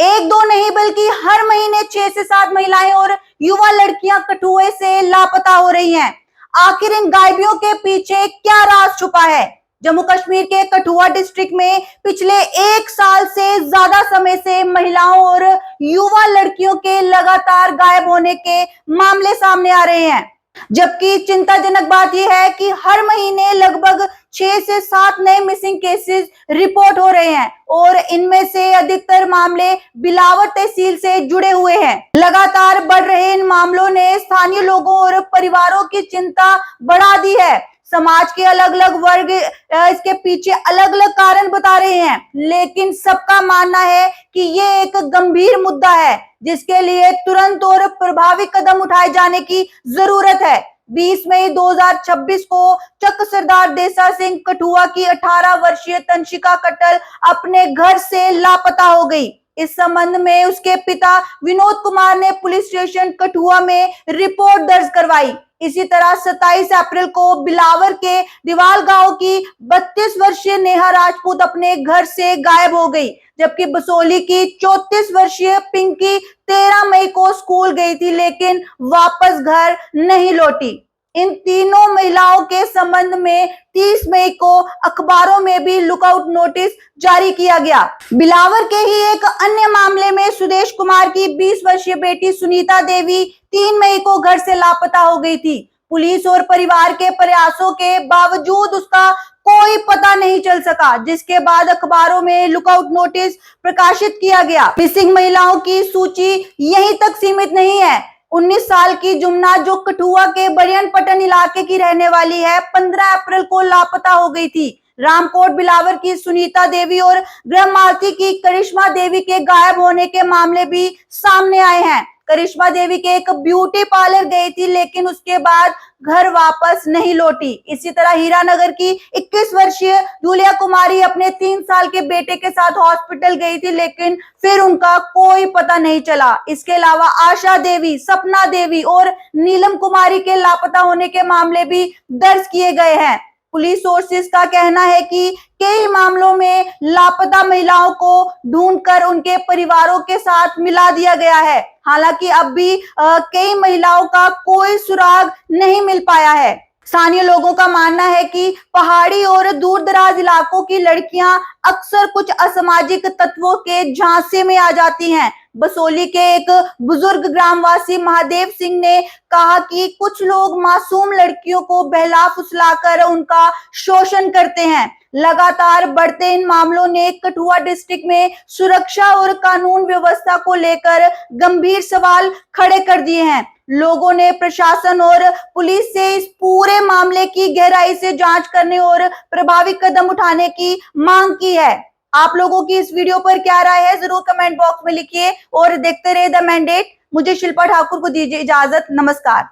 एक दो नहीं बल्कि हर महीने 6 से 7 महिलाएं और युवा लड़कियां कठुए से लापता हो रही हैं। आखिर इन गायबियों के पीछे क्या राज छुपा है? जम्मू कश्मीर के कठुआ डिस्ट्रिक्ट में पिछले 1 साल से ज्यादा समय से महिलाओं और युवा लड़कियों के लगातार गायब होने के मामले सामने आ रहे हैं। जबकि चिंताजनक बात यह है कि हर महीने लगभग 6 से 7 नए मिसिंग केसेस रिपोर्ट हो रहे हैं और इनमें से अधिकतर मामले बिलावर तहसील से जुड़े हुए हैं। लगातार बढ़ रहे इन मामलों ने स्थानीय लोगों और परिवारों की चिंता बढ़ा दी है। समाज के अलग अलग वर्ग इसके पीछे अलग अलग कारण बता रहे हैं, लेकिन सबका मानना है कि ये एक गंभीर मुद्दा है जिसके लिए तुरंत और प्रभावी कदम उठाए जाने की जरूरत है। 20 मई 2026 को चक सरदार देसा सिंह कठुआ की 18 वर्षीय तंशिका कट्टल अपने घर से लापता हो गई। इस संबंध में उसके पिता विनोद कुमार ने पुलिस स्टेशन कठुआ में रिपोर्ट दर्ज करवाई। इसी तरह 27 अप्रैल को बिलावर के दीवाल गांव की 32 वर्षीय नेहा राजपूत अपने घर से गायब हो गई, जबकि बसोली की 34 वर्षीय पिंकी 13 मई को स्कूल गई थी लेकिन वापस घर नहीं लौटी। इन तीनों महिलाओं के संबंध में 30 मई को अखबारों में भी लुकआउट नोटिस जारी किया गया। बिलावर के ही एक अन्य मामले में सुदेश कुमार की 20 वर्षीय बेटी सुनीता देवी 3 मई को घर से लापता हो गई थी। पुलिस और परिवार के प्रयासों के बावजूद उसका कोई पता नहीं चल सका, जिसके बाद अखबारों में लुकआउट नोटिस प्रकाशित किया गया। मिसिंग महिलाओं की सूची यहीं तक सीमित नहीं है। 19 साल की जुमना, जो कठुआ के बरियन पटन इलाके की रहने वाली है, 15 अप्रैल को लापता हो गई थी। रामकोट बिलावर की सुनीता देवी और ब्रह्मावती की करिश्मा देवी के गायब होने के मामले भी सामने आए हैं। करिश्मा देवी के एक ब्यूटी पार्लर गई थी लेकिन उसके बाद घर वापस नहीं लौटी। इसी तरह हीरानगर की 21 वर्षीय जूलिया कुमारी अपने 3 साल के बेटे के साथ हॉस्पिटल गई थी लेकिन फिर उनका कोई पता नहीं चला। इसके अलावा आशा देवी, सपना देवी और नीलम कुमारी के लापता होने के मामले भी दर्ज किए गए हैं। पुलिस सोर्सेस का कहना है कि कई मामलों में लापता महिलाओं को ढूंढकर उनके परिवारों के साथ मिला दिया गया है। हालांकि अब भी कई महिलाओं का कोई सुराग नहीं मिल पाया है। स्थानीय लोगों का मानना है कि पहाड़ी और दूर दराज इलाकों की लड़कियां अक्सर कुछ असामाजिक तत्वों के झांसे में आ जाती हैं। बसोली के एक बुजुर्ग ग्रामवासी महादेव सिंह ने कहा कि कुछ लोग मासूम लड़कियों को बहला फुसलाकर उनका शोषण करते हैं। लगातार बढ़ते इन मामलों ने कठुआ डिस्ट्रिक्ट में सुरक्षा और कानून व्यवस्था को लेकर गंभीर सवाल खड़े कर दिए हैं। लोगों ने प्रशासन और पुलिस से इस पूरे मामले की गहराई से जांच करने और प्रभावी कदम उठाने की मांग की है। आप लोगों की इस वीडियो पर क्या राय है, जरूर कमेंट बॉक्स में लिखिए और देखते रहे द मैंडेट। मुझे शिल्पा ठाकुर को दीजिए इजाजत। नमस्कार।